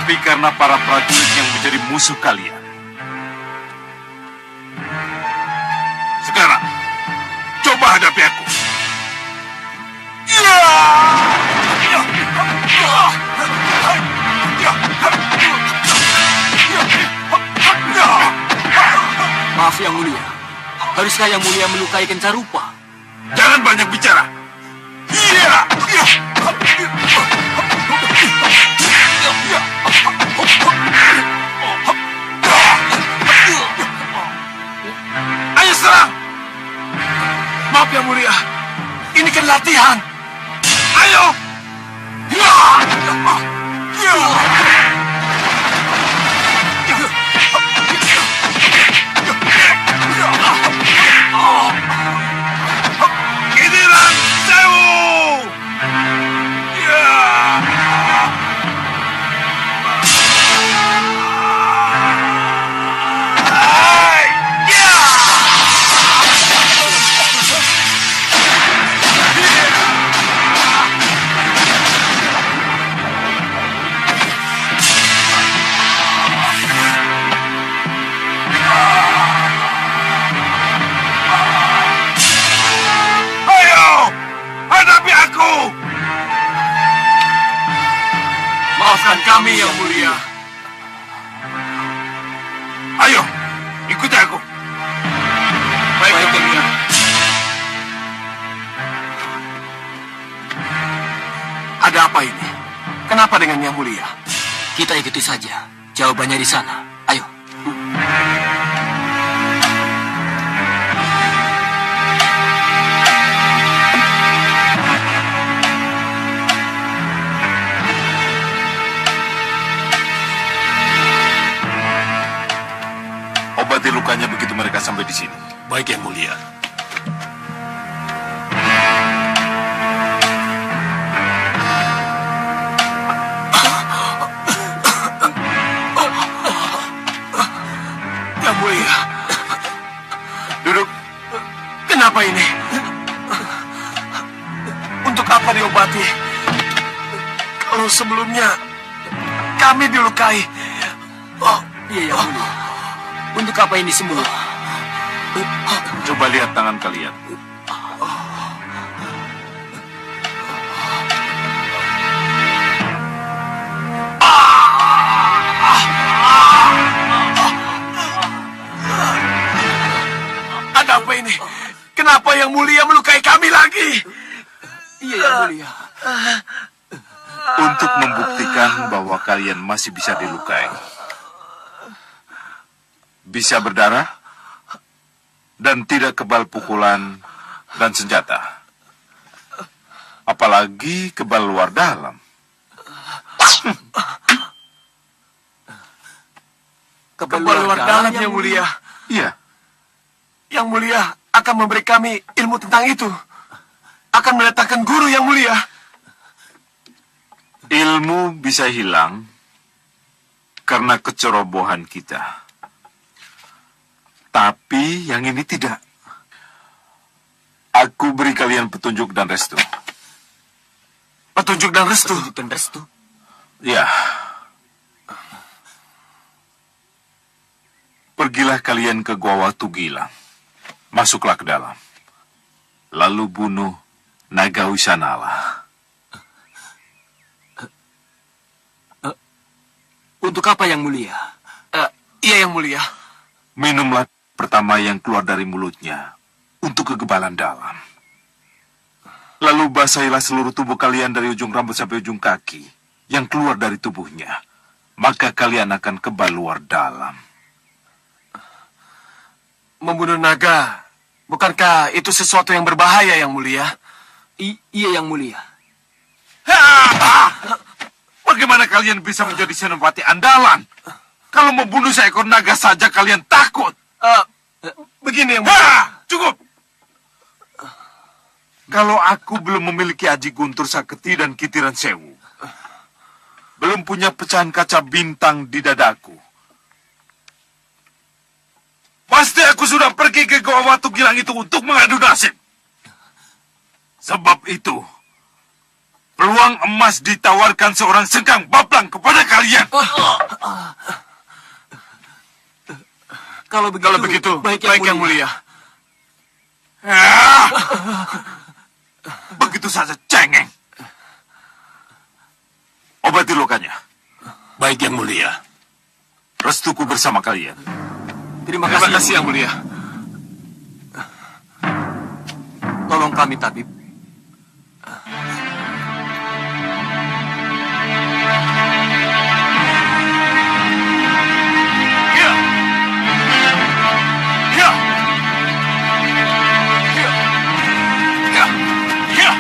tapi karena para prajurit yang menjadi musuh kalian. Sekarang, coba hadapi aku. Maaf Yang Mulia, haruskah Yang Mulia melukai Kencarupa? Jangan banyak bicara. Ayo serang. Maaf Yang Mulia, ini kan latihan. Ayo. Giliran Sewu. Maafkan kami, Yang Mulia. Ayo, ikuti aku. Baik, Yang Mulia. Ada apa ini? Kenapa dengan Yang Mulia? Kita ikuti saja. Jawabannya di sana. Ayo. Obati lukanya begitu mereka sampai di sini. Baik, Yang Mulia. Yang Mulia. Duduk. Kenapa ini? Untuk apa diobati? Kalau sebelumnya kami dilukai. Oh, iya Yang Mulia. Untuk apa ini semua? Coba lihat tangan kalian. Ada apa ini? Kenapa Yang Mulia melukai kami lagi? Iya Yang Mulia. Untuk membuktikan bahwa kalian masih bisa dilukai. Bisa berdarah dan tidak kebal pukulan dan senjata. Apalagi kebal luar dalam. Kebal luar dalam, Yang Mulia. Iya. Yang Mulia akan memberi kami ilmu tentang itu. Akan mendatangkan guru, Yang Mulia. Ilmu bisa hilang karena kecerobohan kita. Tapi yang ini tidak. Aku beri kalian petunjuk dan restu. Petunjuk dan restu? Petunjuk dan restu? Ya. Pergilah kalian ke Gua Watu Gilang. Masuklah ke dalam. Lalu bunuh Naga Wisanala. Untuk apa Yang Mulia? Iya Yang Mulia. Minumlah pertama yang keluar dari mulutnya untuk kegebalan dalam. Lalu basahilah seluruh tubuh kalian dari ujung rambut sampai ujung kaki yang keluar dari tubuhnya. Maka kalian akan kebal luar dalam. Membunuh naga, bukankah itu sesuatu yang berbahaya Yang Mulia? Iya Yang Mulia. Bagaimana kalian bisa menjadi senopati andalan? Kalau membunuh seekor naga saja kalian takut. Begini Yang Mulia. Cukup. Kalau aku belum memiliki Aji Guntur Saketi dan Kitiran Sewu, belum punya pecahan kaca bintang di dadaku, pasti aku sudah pergi ke Gua Watu Gilang itu untuk mengadu nasib. Sebab itu, Peluang emas ditawarkan seorang Sengkang Bablang kepada kalian. Kalau begitu, baik yang mulia. Ah! Begitu saja cengeng. Obati lukanya. Baik yang mulia. Restuku bersama kalian. Terima Terima kasih, kasih yang mulia. Tolong kami, tabib. Ya. Ya. Ya. Ya. Ya.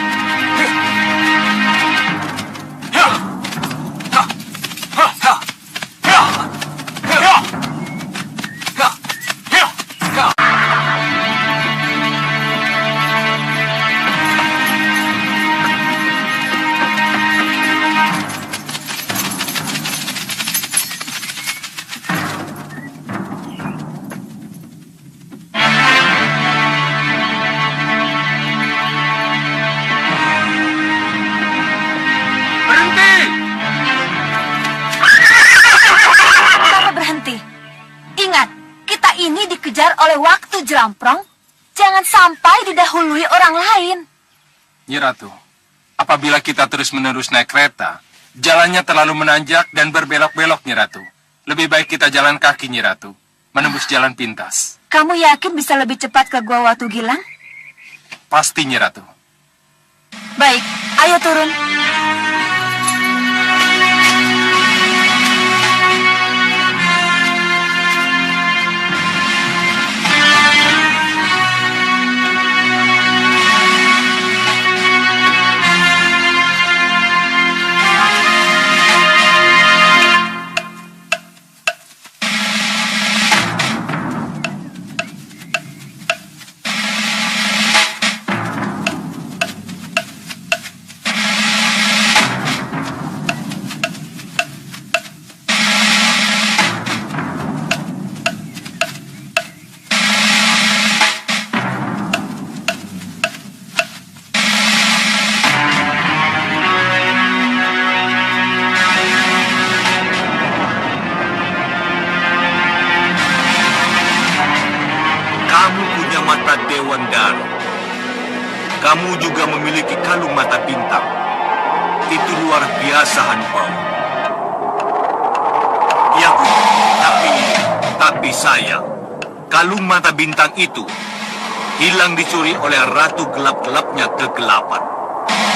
Ya. Ha. Ha. Ha. Ya. Ya. Ya. Ya. Ya. Berhenti! Kenapa berhenti? Ingat, kita ini dikejar oleh waktu Jelamprong. Jangan sampai didahului orang lain. Nyi Ratu, apabila kita terus-menerus naik kereta, jalannya terlalu menanjak dan berbelok-belok, Nyi Ratu. Lebih baik kita jalan kaki, Nyi Ratu, menembus jalan pintas. Kamu yakin bisa lebih cepat ke Gua Watu Gilang? Pasti, Nyi Ratu. Baik, ayo turun. Kamu punya mata Dewan Daru. Kamu juga memiliki kalung mata bintang. Itu luar biasa, Hanbao. Ya, Bu. Tapi sayang, kalung mata bintang itu hilang dicuri oleh Ratu Gelap-Gelapnya Kegelapan.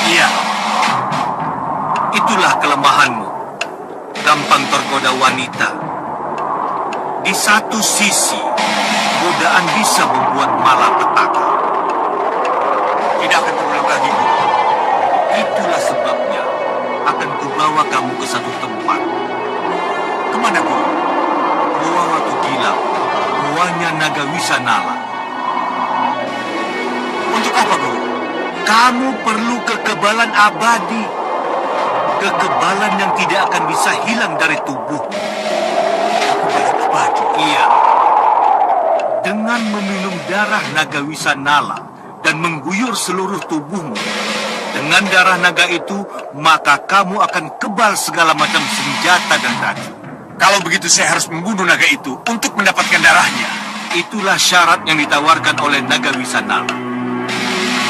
Iya. Itulah kelemahanmu. Gampang tergoda wanita. Di satu sisi, godaan bisa membuat malapetaka. Tidak akan terulang lagi, Bu. Itulah sebabnya akan kubawa kamu ke satu tempat. Kemana, Bu? Gua Watu Gilang, guanya Naga Wisanala. Untuk apa, Bu? Kamu perlu kekebalan abadi. Kekebalan yang tidak akan bisa hilang dari tubuh. Kekebalan abadi? Iya. Dengan meminum darah Naga Wisanala dan mengguyur seluruh tubuhmu, dengan darah naga itu, maka kamu akan kebal segala macam senjata dan racun. Kalau begitu saya harus membunuh naga itu untuk mendapatkan darahnya. Itulah syarat yang ditawarkan oleh Naga Wisanala.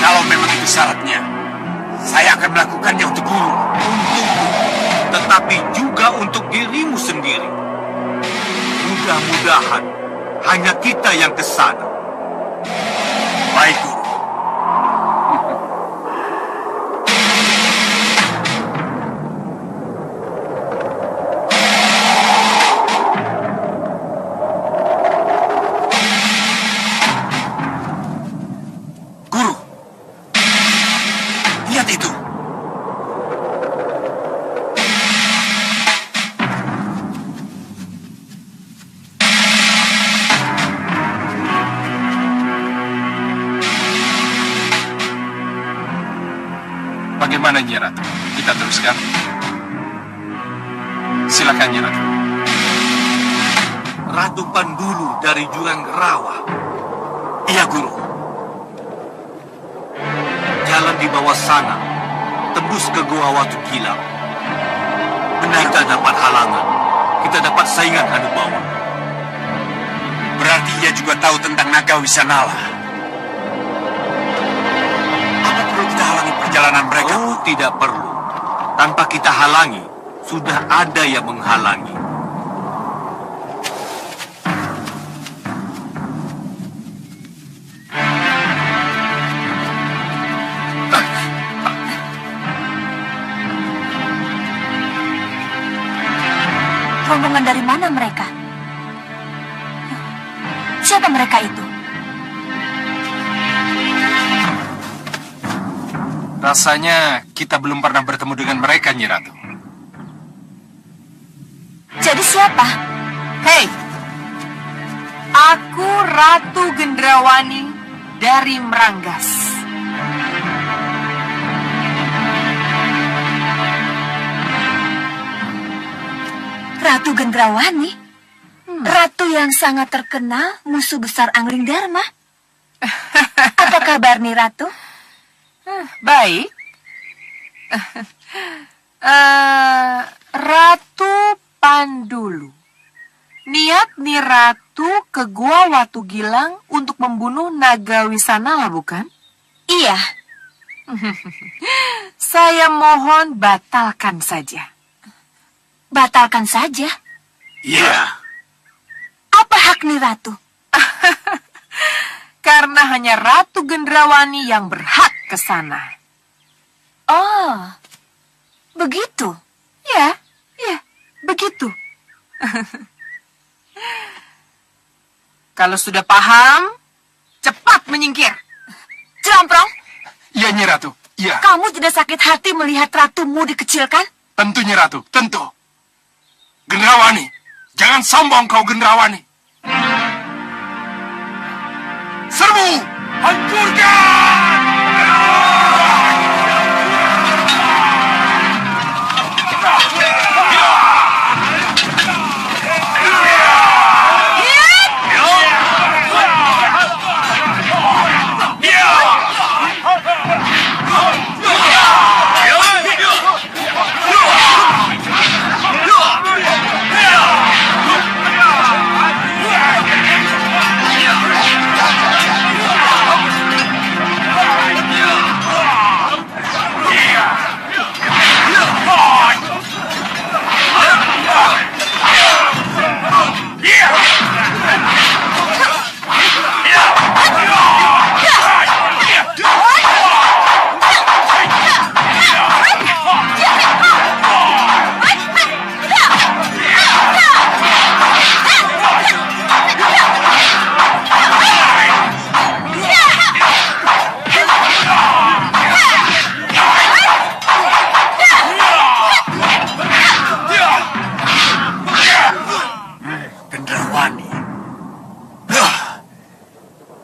Kalau memang itu syaratnya, saya akan melakukannya untuk guru. Untukmu, tetapi juga untuk dirimu sendiri. Mudah-mudahan hanya kita yang ke sana. Baik, Guru. Guru, lihat itu. Bagaimana, Nyi Ratu? Kita teruskan? Silakan, Nyi Ratu. Ratu Pandulu dari Jurang Rawa. Iya, Guru. Jalan di bawah sana tembus ke Gua Watu Gilang. Kita dapat halangan. Kita dapat saingan Hanubawa. Berarti ia juga tahu tentang naga Wisanala. Apa perlu kita halangi perjalanan mereka? Oh, tidak perlu. Tanpa kita halangi, sudah ada yang menghalangi. Rombongan dari mana mereka? Siapa mereka itu? Rasanya kita belum pernah bertemu dengan mereka, Nyi Ratu. Jadi siapa? Hei, aku Ratu Gendrawani dari Meranggas. Ratu Gendrawani? Ratu yang sangat terkenal, musuh besar Angling Dharma. Apa kabar nih, Ratu? Baik. Ratu Pandulu. Niat nih Ratu ke Gua Watu Gilang untuk membunuh Naga Wisanala, bukan? Iya. Saya mohon batalkan saja. Batalkan saja. Iya. Apa hak nih, Ratu? Karena hanya Ratu Gendrawani yang berhak ke sana. Oh, begitu. Ya, begitu. Kalau sudah paham, cepat menyingkir. Jelamprong, Iya, Nyi Ratu. Iya, kamu tidak sakit hati melihat ratumu dikecilkan? tentu Nyi Ratu, tentu. Gendrawani, jangan sombong kau Gendrawani. Serbu! Hancurkan!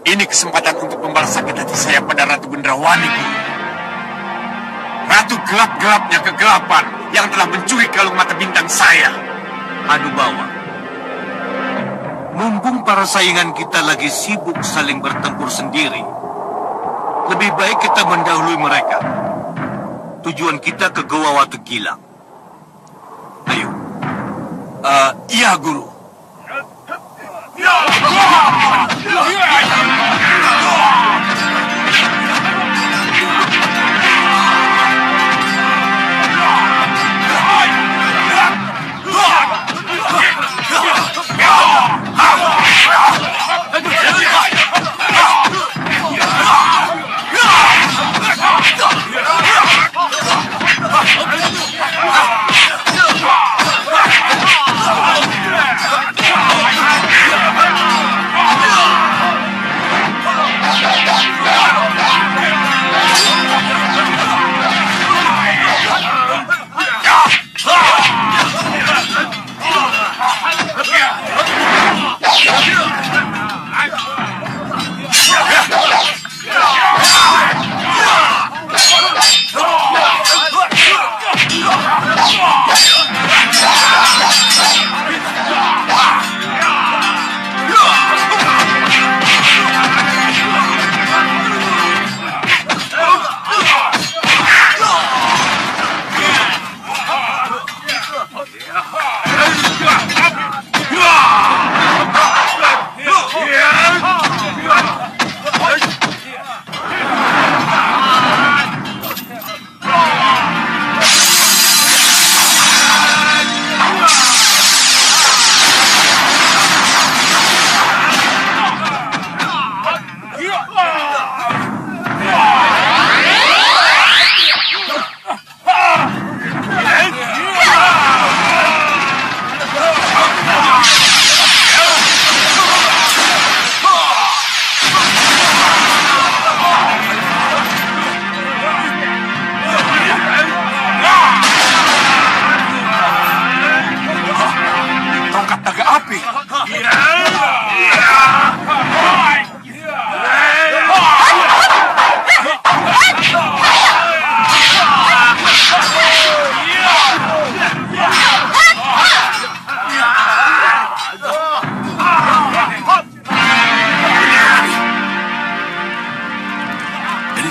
Ini kesempatan untuk membalas sakit hati saya pada Ratu Gendrawani, Guru. Ratu gelap-gelapnya kegelapan yang telah mencuri kalung mata bintang saya. Hanubawa, mumpung para saingan kita lagi sibuk saling bertempur sendiri, lebih baik kita mendahului mereka. Tujuan kita ke Gua Watu Gilang. Ayo. Iya, Guru.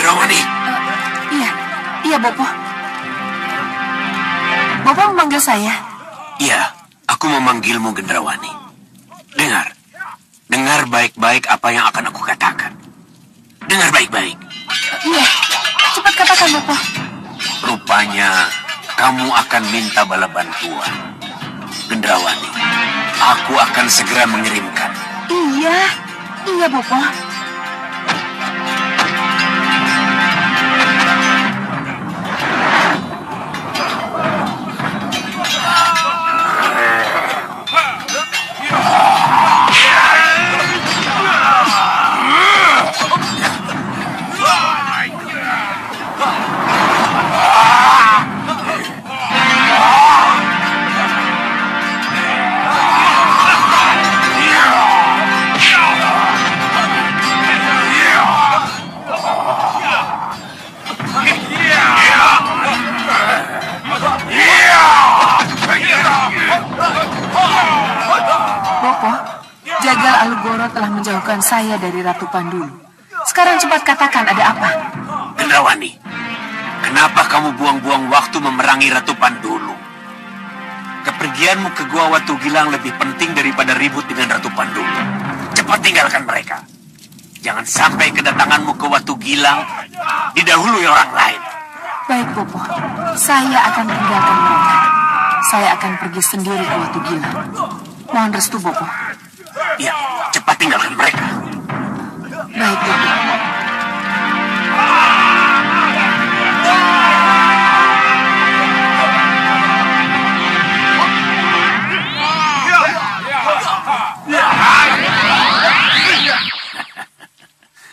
Gendrawani. Iya, iya Bopo. Bopo memanggil saya. Iya, aku memanggilmu Gendrawani. Dengar baik-baik apa yang akan aku katakan. Dengar baik-baik. Iya, cepat katakan Bopo. Rupanya kamu akan minta bala bantuan. Gendrawani, aku akan segera mengirimkan. Iya, iya Bopo. Bopo, Jagal Alugoro telah menjauhkan saya dari Ratu Pandulu. Sekarang cepat katakan ada apa? Gendrawani, kenapa kamu buang-buang waktu memerangi Ratu Pandulu? Kepergianmu ke Gua Watu Gilang lebih penting daripada ribut dengan Ratu Pandulu. Cepat tinggalkan mereka. Jangan sampai kedatanganmu ke Watu Gilang didahului orang lain. Baik Bopo, saya akan tinggalkan mereka. Saya akan pergi sendiri ke Watu Gilang. Mohon restu Bopo. Ya, cepat tinggalkan mereka. Baik Bopo.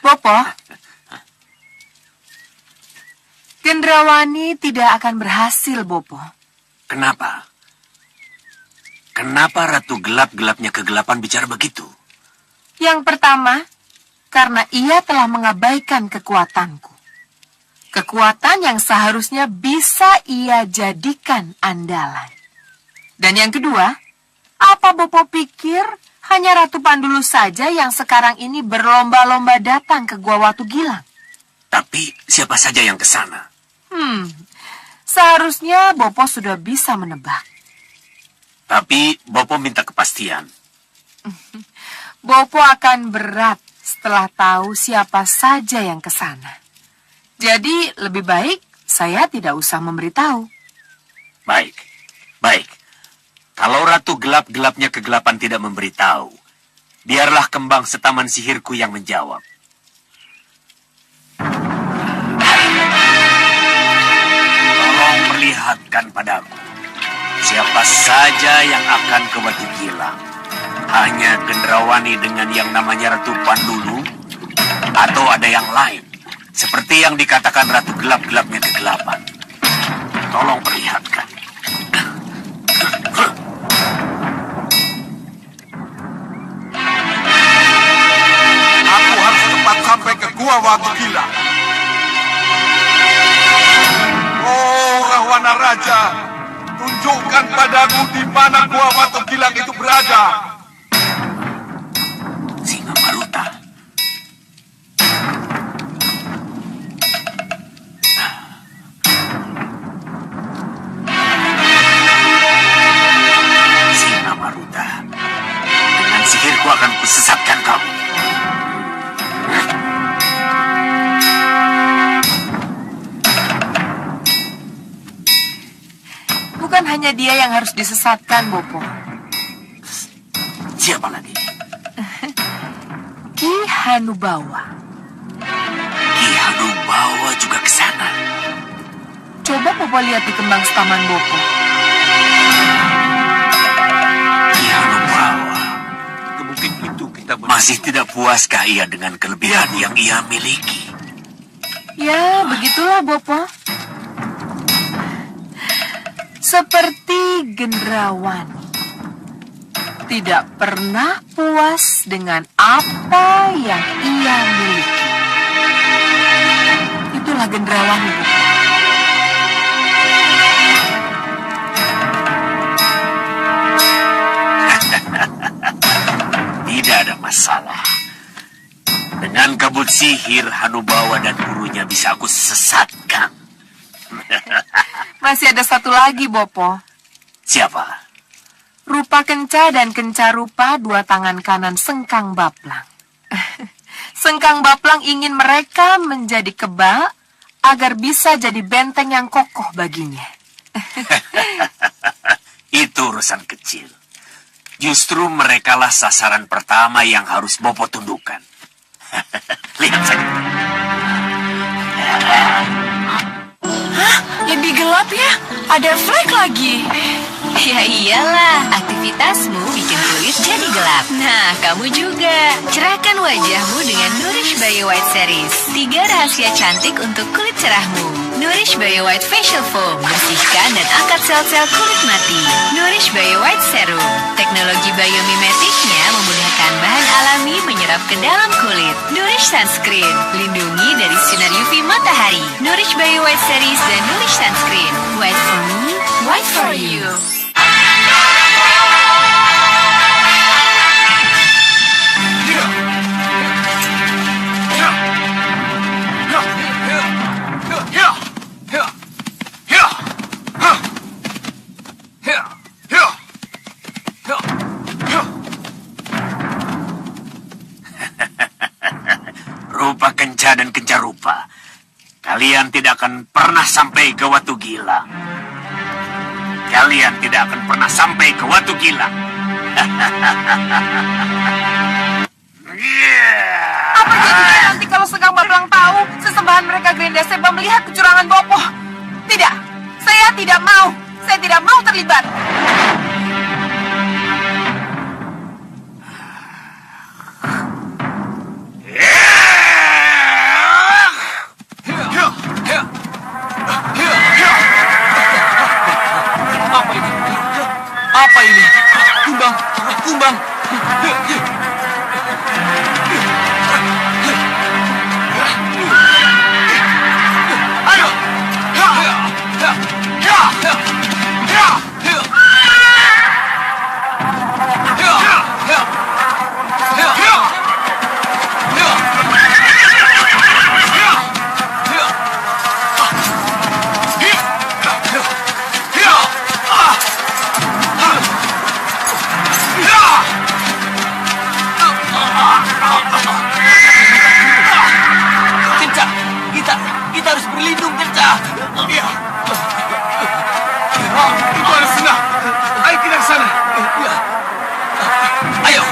Bopo, Gendrawani tidak akan berhasil, Bopo. Kenapa? Kenapa Ratu Gelap-gelapnya kegelapan bicara begitu? Yang pertama, karena ia telah mengabaikan kekuatanku. Kekuatan yang seharusnya bisa ia jadikan andalan. Dan yang kedua, apa Bopo pikir hanya Ratu Pandulu saja yang sekarang ini berlomba-lomba datang ke Gua Watu Gilang? Tapi siapa saja yang ke sana? Seharusnya Bopo sudah bisa menebak. Tapi Bopo minta kepastian. Bopo akan berat setelah tahu siapa saja yang ke sana. Jadi lebih baik saya tidak usah memberitahu. Baik, baik. Kalau Ratu Gelap-gelapnya kegelapan tidak memberitahu, biarlah kembang setaman sihirku yang menjawab. Tolong perlihatkan padaku siapa saja yang akan ke Watu Gilang. Hanya Gendrawani dengan yang namanya Ratu Pandulu, atau ada yang lain, seperti yang dikatakan Ratu Gelap-gelapnya kegelapan. Tolong perlihatkan. Aku harus cepat sampai ke Gua Watu Gilang. Oh, Rahwana Raja, tunjukkan padaku di mana Gua Watu Gilang itu berada. Singa Maruta. Singa Maruta. Dengan sihirku akan kusesatkan kamu. Bukan hanya dia yang harus disesatkan, Bopo. Siapa lagi? Ki Hanubawa. Ki Hanubawa juga ke sana. Coba Bopo lihat di kembang setaman Bopo. Ki Hanubawa. Mungkin itu kita Masih tidak puaskah ia dengan kelebihan yang ia miliki? Ya, begitulah Bopo. Seperti Gendrawani. Tidak pernah puas dengan apa yang ia miliki. Itulah Gendrawani, Bopo. Tidak ada masalah. Dengan kabut sihir Hanubawa dan gurunya bisa aku sesatkan. Masih ada satu lagi, Bopo. Siapa? Rupa Kenca dan Kenca Rupa, dua tangan kanan Sengkang Baplang. Sengkang Baplang ingin mereka menjadi kebal agar bisa jadi benteng yang kokoh baginya. Itu urusan kecil. Justru merekalah sasaran pertama yang harus Bopo tundukkan. Lihat saja. Lebih gelap ya? Ada flek lagi. Ya iyalah, aktivitasmu bikin kulit jadi gelap. Nah, kamu juga. Cerahkan wajahmu dengan Nourish Bio White Series. 3 rahasia cantik untuk kulit cerahmu. Nourish Bio White Facial Foam. Bersihkan dan angkat sel-sel kulit mati. Nourish Bio White Serum. Teknologi biomimetiknya memudahkan bahan alami menyerap ke dalam kulit. Nourish Sunscreen. Lindungi dari sinar UV matahari. Nourish Bio White Series dan Nourish Sunscreen. White for me, white for you. Rupa Kenca dan Kenca Rupa, kalian tidak akan pernah sampai ke Watu Gilang. Kalian tidak akan pernah sampai ke Watu Gilang. Apa jadinya nanti kalau Sengkang Baplang tahu sesembahan mereka Grenda Seba melihat kecurangan Bopo? Tidak, saya tidak mau. Saya tidak mau terlibat. Apa ini? Kumbang, kumbang. Kenca, kita harus berlindung, Kenca. Iya. Itu ada senang. Ayo kita ke sana. Ayo.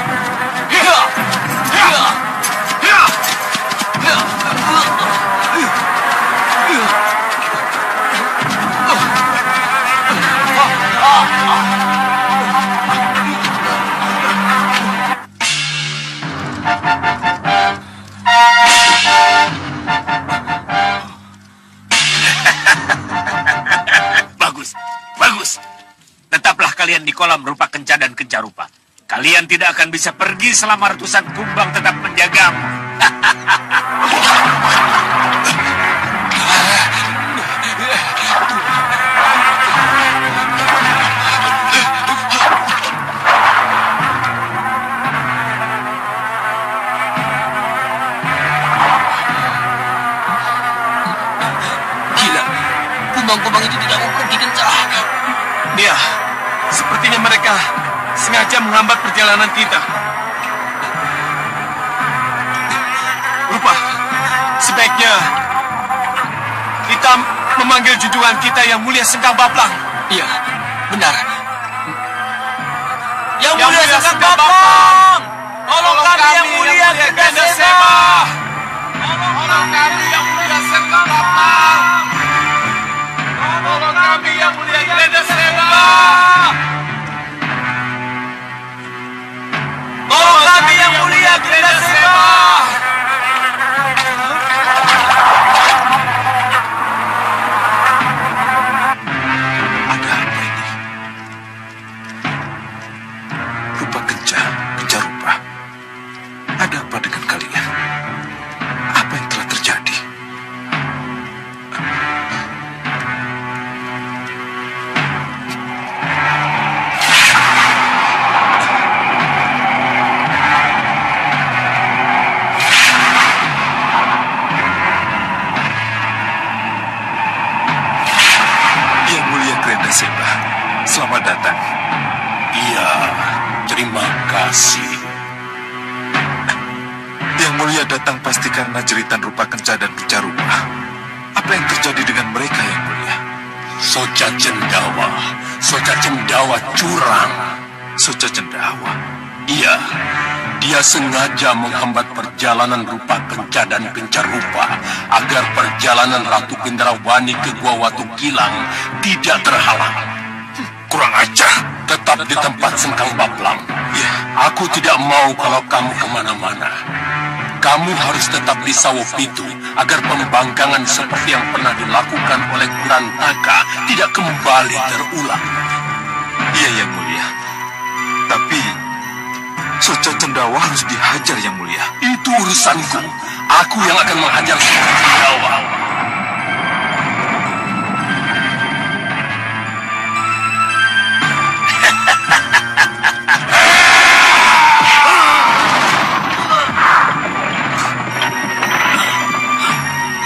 Bagus, bagus. Tetaplah kalian di kolam Rupa Kenca dan Kenca Rupa. Kalian tidak akan bisa pergi selama ratusan kumbang tetap menjagamu. Gila, kumbang-kumbang itu tidak mau pergi, Kenca. Iya, sepertinya mereka sengaja menghambat perjalanan kita. Rupa, sebaiknya kita memanggil junjungan kita yang mulia Sengkang Baplang. Iya, benar. Yang mulia Sengkang Baplang, tolong kami yang mulia Grenda Seba. Tolong kami yang mulia Sengkang Baplang. Tolong kami yang mulia Grenda Seba. Tolong kami yang mulia Grenda Seba. Ada apa ini? Rupa Kenca, Kenca Rupa. Ada apa dengan kalian? Selamat datang. Iya, terima kasih. Yang mulia datang pasti karena jeritan rupa kenca dan kenca rupa. Apa yang terjadi dengan mereka, yang mulia? Soca Cendawa curang. Soca Cendawa. Iya, dia sengaja menghambat perjalanan rupa kenca dan kenca rupa agar perjalanan Ratu Gendrawani ke Gua Watu Gilang tidak terhalang. Kurang ajar. Tetap di tempat Sengkang Bablang. Ya, Aku tidak mau kalau kamu kemana-mana. Kamu harus tetap di Sawopitu agar pembangkangan seperti yang pernah dilakukan oleh Kurantaka tidak kembali terulang. iya, yang mulia. Tapi Soca Cendawa harus dihajar, yang mulia. Itu urusanku. Aku yang akan menghajar Soca Cendawa.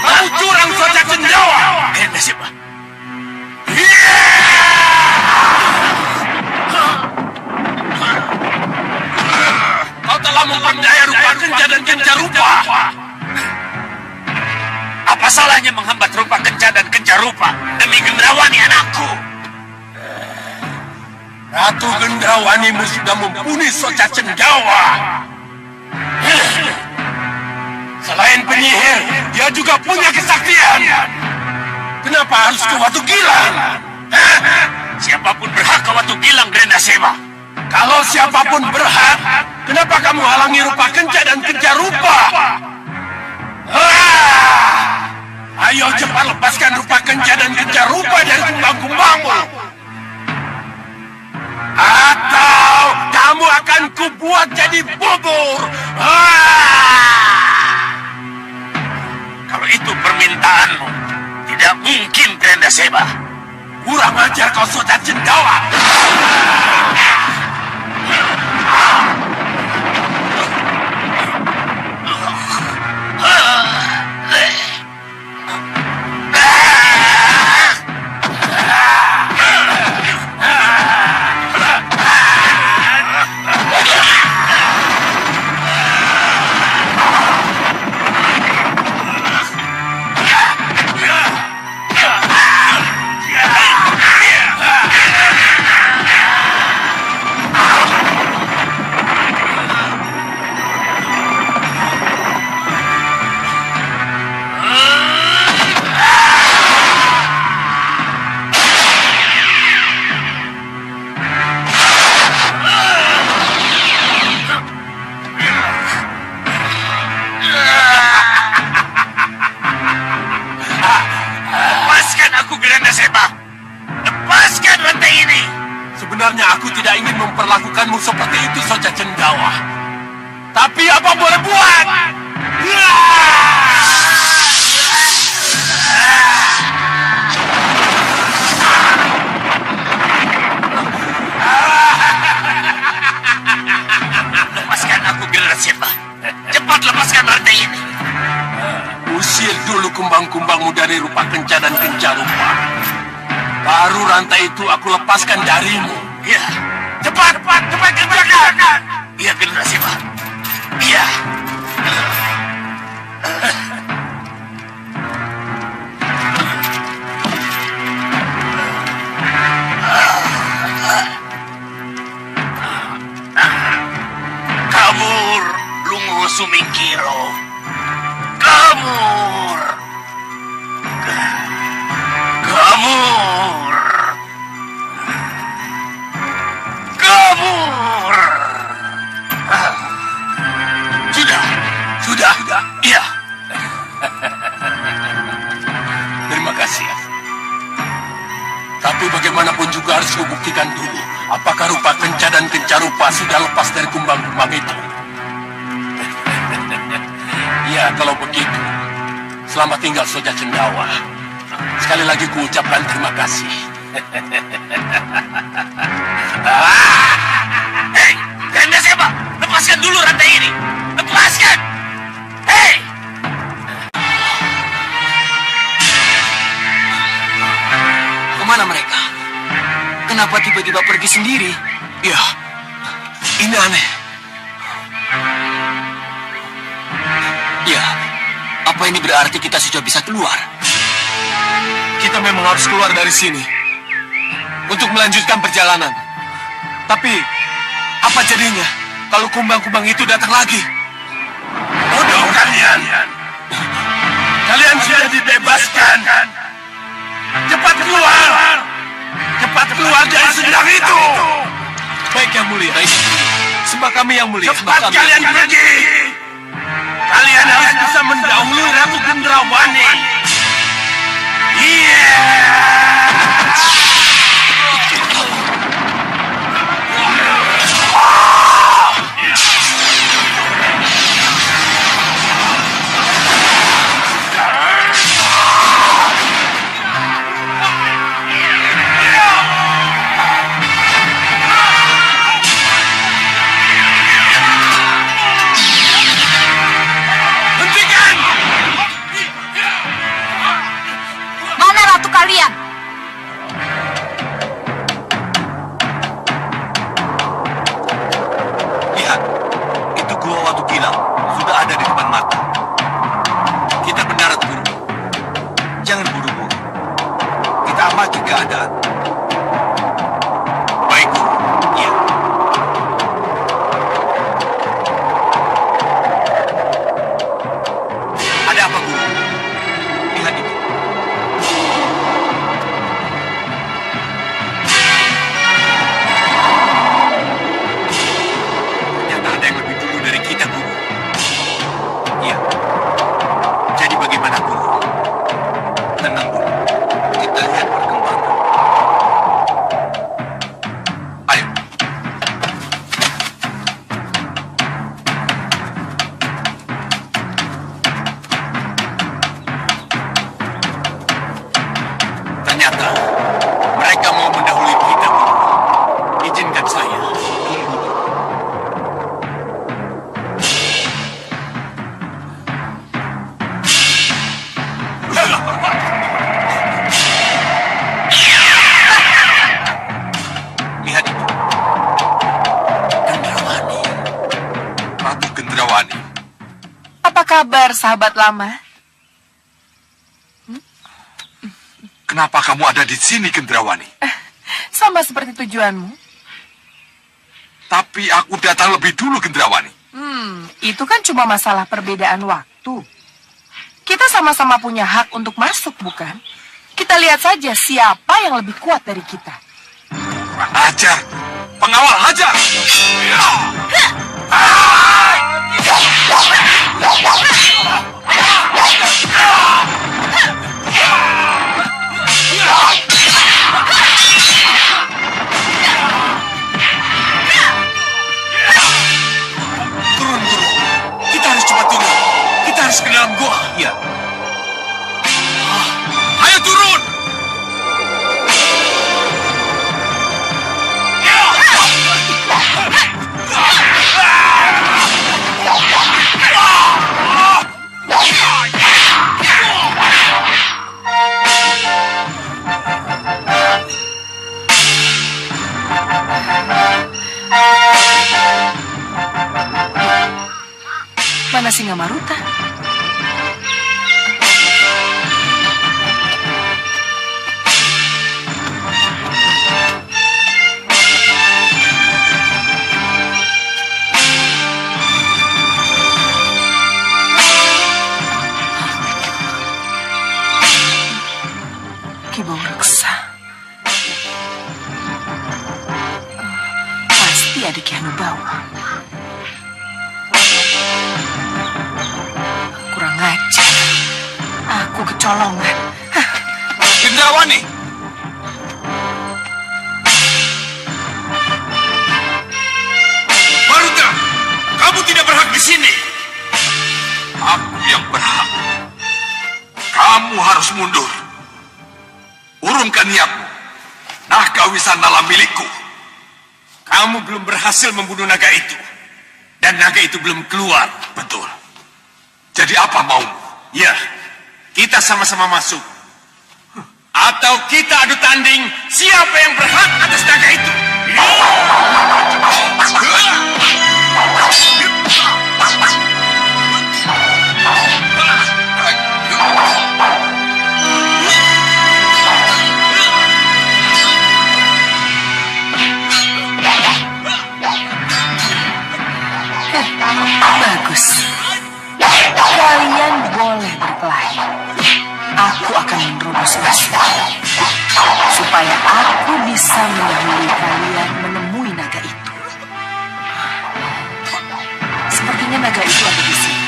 Kamu curang, Soca Cendawa! Siapa? Kau telah memperdaya rupa kenca dan kenca rupa. Apa salahnya menghambat rupa kenca dan kenca rupa demi Gendrawani anakku? Ratu Gendrawanimu sudah membunuh Soca Cendawa. Selain penyihir, dia juga punya kesaktian. Kenapa harus ke Watu Gilang? Siapapun berhak ke Watu Gilang, Grenda Seba. Kalau siapapun berhak, kenapa kamu halangi rupa kenca dan kenca rupa? Ayo cepat lepaskan rupa kenca dan kenca rupa dari kumbang-kumbangmu. Atau kamu akan kubuat jadi bubur. Kalau itu permintaanmu, tidak mungkin, Grenda Seba. Kurang ajar kau, Soca Cendawa. Lepaskan aku, Grenda Seba. Lepaskan rantai ini. Sebenarnya aku tidak ingin memperlakukanmu seperti itu, Soca Cendawa. Tapi apa boleh buat? Lepaskan aku, Grenda Seba. Cepat lepaskan rantai ini. Usir dulu kumbang-kumbangmu dari rupa kenca dan kenca rupa. Baru rantai itu aku lepaskan darimu. Iya. Cepat kerjakan. Iya, Grenda Seba. Iya. Kabur, Lungo Sumingkiro. Kabur. Kabur. Kabur. Sudah. Iya. Terima kasih. Tapi bagaimanapun juga harus kubuktikan dulu apakah rupa kenca dan kenca rupa sudah lepas dari kumbang-kumbang itu. Ya, kalau begitu, selamat tinggal Soca Cendawa. Sekali lagi kuucapkan terima kasih. Hei, Grenda Seba, lepaskan dulu rantai ini. Lepaskan. Hei. Kemana mereka? kenapa tiba-tiba pergi sendiri? Ya, ini aneh. Ya, apa ini berarti kita sudah bisa keluar? Kita memang harus keluar dari sini untuk melanjutkan perjalanan. Tapi, apa jadinya kalau kumbang-kumbang itu datang lagi? Bodoh kalian. Kalian sudah dibebaskan. Cepat keluar. Cepat keluar dari sendang itu. Baik yang mulia. Sembah kami yang mulia. Cepat kalian pergi. Kalian harus bisa mendahului Ratu Gendrawani. Iya. Mana ratu kalian? Lihat, itu gua Watu Kilau sudah ada di depan mata. Kita mendarat, Guru. Jangan buru-buru. Kita amati keadaan. Baik, Guru. Iya. Ada apa, Guru? Lihat itu. Ternyata ada yang lebih dulu dari kita, Guru. Iya. Jadi bagaimana, Guru? Tenang, Guru. Kita lihat perkembangan. Ayo. Ternyata mereka mau mendahului kita, Guru. Izinkan saya. Tunggu. Lihat itu. Gendrawani. Ratu Gendrawani. Apa kabar, sahabat lama? Kenapa kamu ada di sini, Gendrawani? Sama seperti tujuanmu. Tapi aku datang lebih dulu, Gendrawani. Itu kan cuma masalah perbedaan waktu. Kita sama-sama punya hak untuk masuk, bukan? Kita lihat saja siapa yang lebih kuat dari kita. Kurang ajar. Pengawal, hajar! Turun, Guru. Kita harus cepat turun. Kita harus ke dalam gua. Iya. Ayo turun! Mana Singa Maruta? Ki Bau Reksa. Pasti ada Ki Hanubawa. Kurang ajar. Aku kecolongan. Gendrawani! Maruta, kamu tidak berhak di sini. Aku yang berhak. Kamu harus mundur. Urungkan niatmu. Naga Wisanala milikku. Kamu belum berhasil membunuh naga itu. Dan naga itu belum keluar. Betul. Jadi apa maumu? Ya, kita sama-sama masuk. Atau kita adu tanding siapa yang berhak atas naga itu? Bagus. Kalian boleh berkelahi. Aku akan menerobos masuk supaya aku bisa mendahului kalian menemui naga itu. Sepertinya naga itu ada di sini.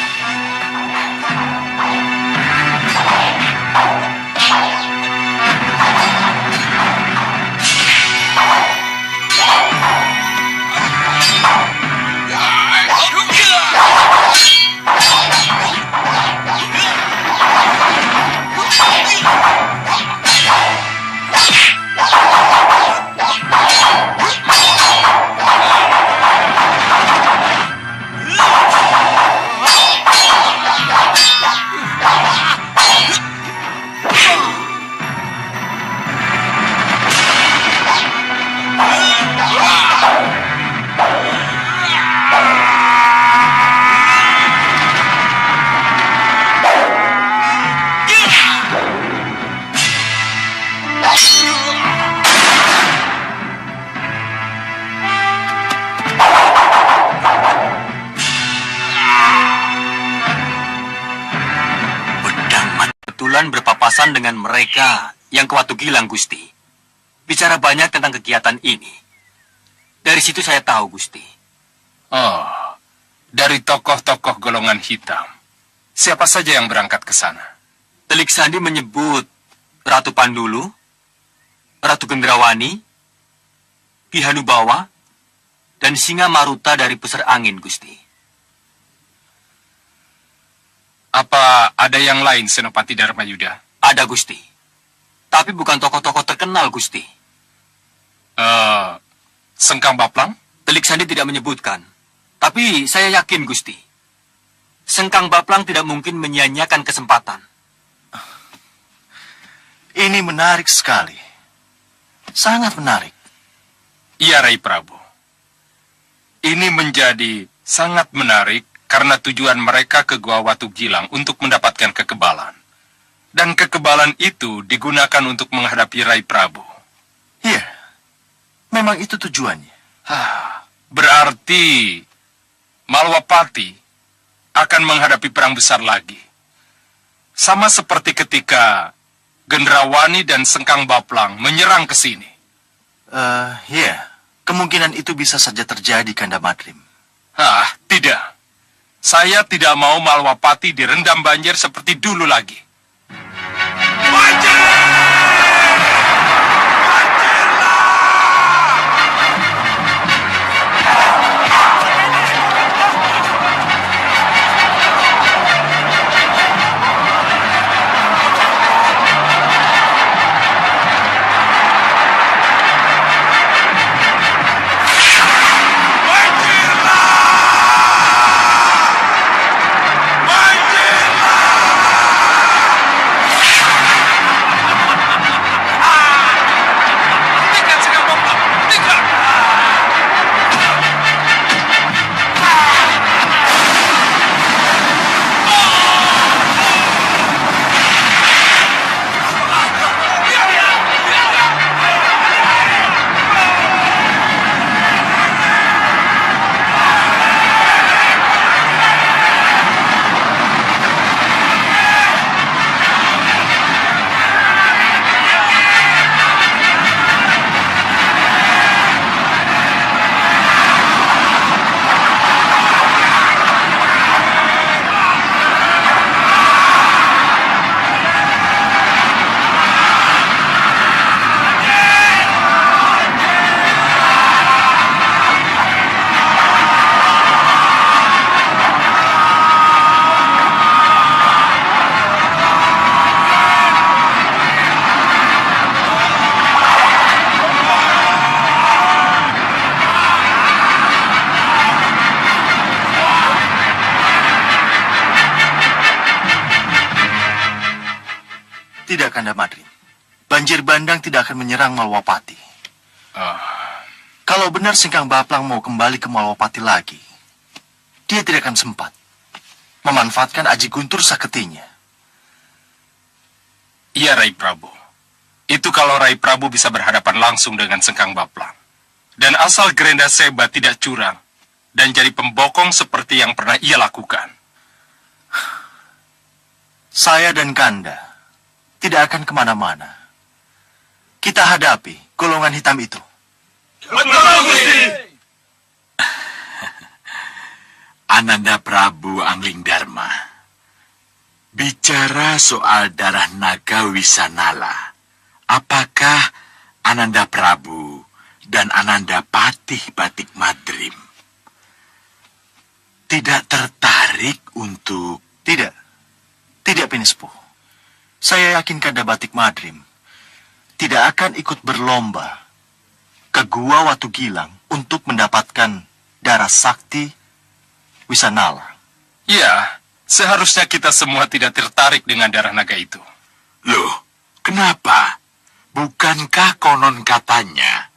Berpapasan dengan mereka yang ke Watu Gilang, Gusti. Bicara banyak tentang kegiatan ini. Dari situ saya tahu, Gusti. Oh, dari tokoh-tokoh golongan hitam. Siapa saja yang berangkat ke sana? Telik Sandi menyebut Ratu Pandulu, Ratu Gendrawani, Ki Hanubawa, dan Singa Maruta dari Pusar Angin, Gusti. Apa ada yang lain, Senopati Dharmayuda? Ada, Gusti. Tapi bukan tokoh-tokoh terkenal, Gusti. Sengkang Baplang? Telik Sandi tidak menyebutkan. Tapi saya yakin, Gusti. Sengkang Baplang tidak mungkin menyia-nyiakan kesempatan. Ini menarik sekali. Sangat menarik. Iya, Rai Prabu. Ini menjadi sangat menarik karena tujuan mereka ke Gua Watu Gilang untuk mendapatkan kekebalan. Dan kekebalan itu digunakan untuk menghadapi Rai Prabu. Iya, memang itu tujuannya. Berarti Malwapati akan menghadapi perang besar lagi. Sama seperti ketika Gendrawani dan Sengkang Baplang menyerang ke sini. Iya, kemungkinan itu bisa saja terjadi, Kanda Madrim. Tidak. Saya tidak mau Malwapati direndam banjir seperti dulu lagi. Tidak, Kanda Madrim. banjir bandang tidak akan menyerang Malwapati. Kalau benar Sengkang Baplang mau kembali ke Malwapati lagi, dia tidak akan sempat memanfaatkan Aji Guntur Saketinya. Iya, Rai Prabu. Itu kalau Rai Prabu bisa berhadapan langsung dengan Sengkang Baplang. Dan asal Gerenda Seba tidak curang dan jadi pembokong seperti yang pernah ia lakukan. Saya dan Kanda tidak akan kemana-mana. Kita hadapi golongan hitam itu. Ananda Prabu Angling Dharma, bicara soal darah naga Wisanala, apakah Ananda Prabu dan Ananda Patih Batik Madrim tidak tertarik untuk... Tidak Pinispo. Saya yakin Kanda Batik Madrim tidak akan ikut berlomba ke Gua Watu Gilang untuk mendapatkan darah sakti Wisanala. Ya, seharusnya kita semua tidak tertarik dengan darah naga itu. Loh, kenapa? Bukankah konon katanya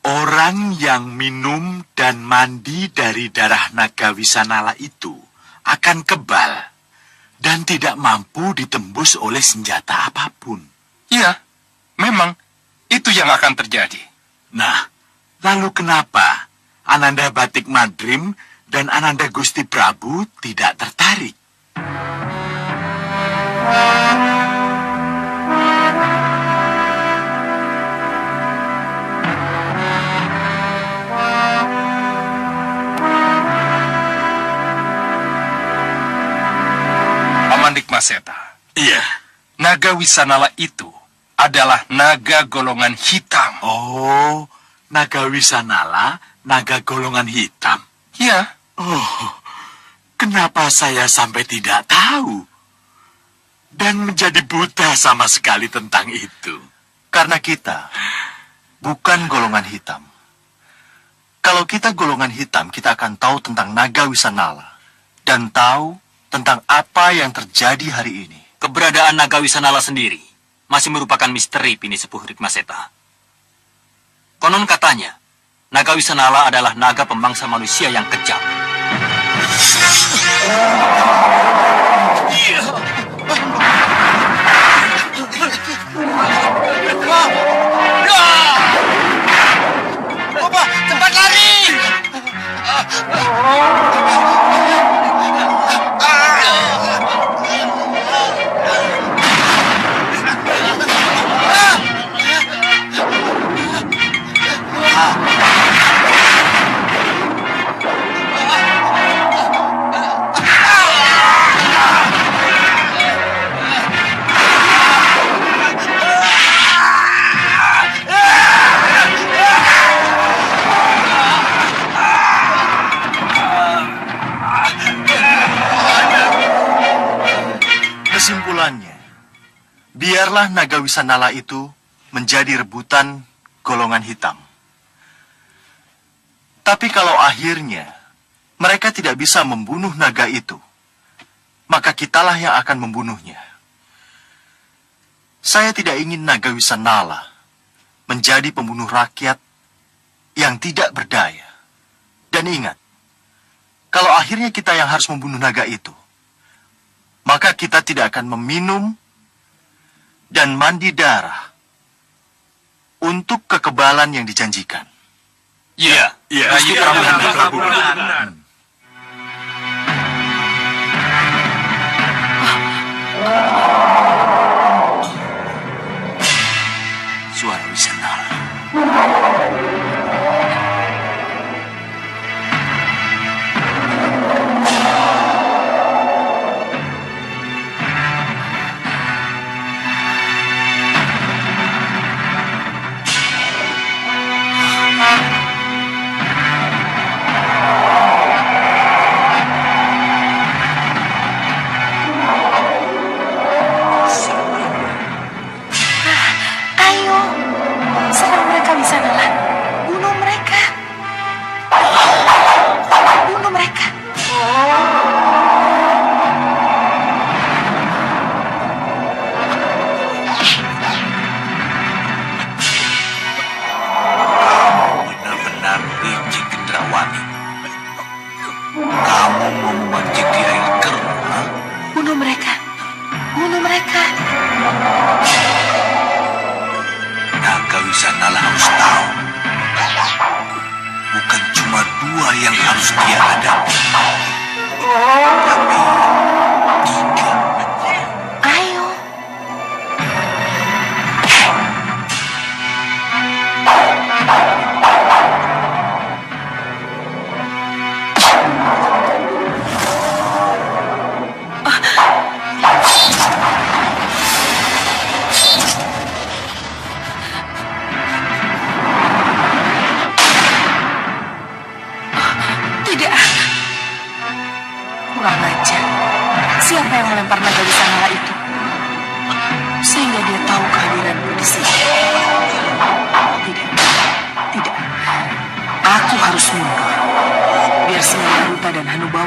orang yang minum dan mandi dari darah naga Wisanala itu akan kebal dan tidak mampu ditembus oleh senjata apapun? Iya, memang itu yang akan terjadi. Nah, lalu kenapa Ananda Batik Madrim dan Ananda Gusti Prabu tidak tertarik? Paman Dikmaseta, Iya. naga Wisanala itu adalah naga golongan hitam. Oh, naga Wisanala, naga golongan hitam. Iya, Oh, kenapa saya sampai tidak tahu? Dan menjadi buta sama sekali tentang itu. Karena kita bukan golongan hitam. Kalau kita golongan hitam, kita akan tahu tentang naga Wisanala dan tahu tentang apa yang terjadi hari ini. Keberadaan naga Wisanala sendiri masih merupakan misteri Pini Sepuh Rikmaseta. Konon katanya, naga Wisanala adalah naga pembangsa manusia yang kejam. Cepat lari! Kesimpulannya, biarlah naga Wisanala itu menjadi rebutan golongan hitam. Tapi kalau akhirnya mereka tidak bisa membunuh naga itu, maka kitalah yang akan membunuhnya. Saya tidak ingin naga Wisanala menjadi pembunuh rakyat yang tidak berdaya. Dan ingat, kalau akhirnya kita yang harus membunuh naga itu, maka kita tidak akan meminum dan mandi darah untuk kekebalan yang dijanjikan. iya, Iya, Gusti iya, Prabu. Ananda Prabu. Suara Wisanala.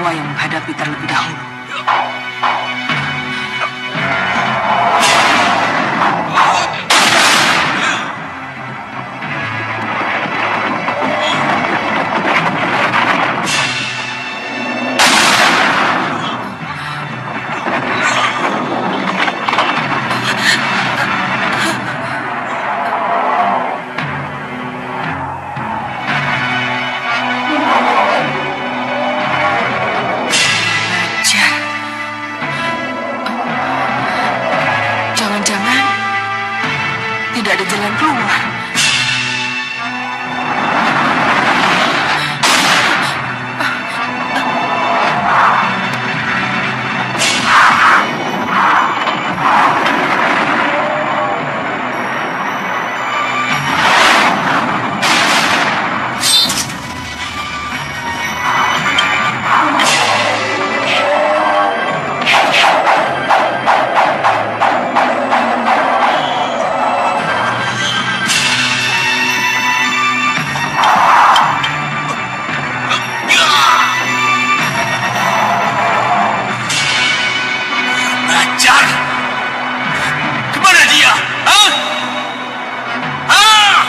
Jawa yang menghadapi terlebih dahulu. Jangan-jangan tidak ada jalan keluar. Ajar! Kemana dia? Hah? Hah?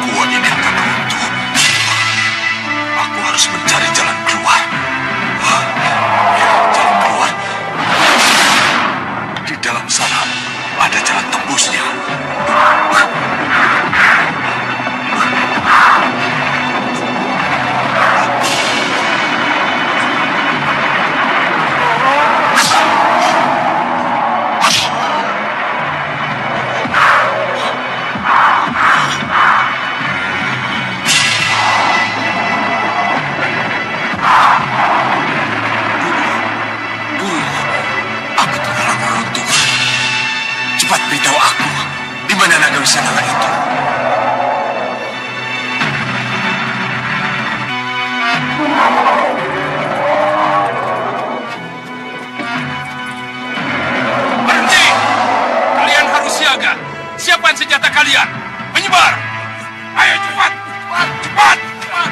Kuat ini akan runtuh. Aku harus mencari jalan keluar. Jalan keluar. Di dalam sana ada jalan tembusnya. Aku terhalang runtuh. Cepat beritahu aku, di mana naga wisata itu? Berhenti! Kalian harus siaga. Siapkan senjata kalian. Menyebar. Ayo cepat. Cepat. Cepat. Cepat.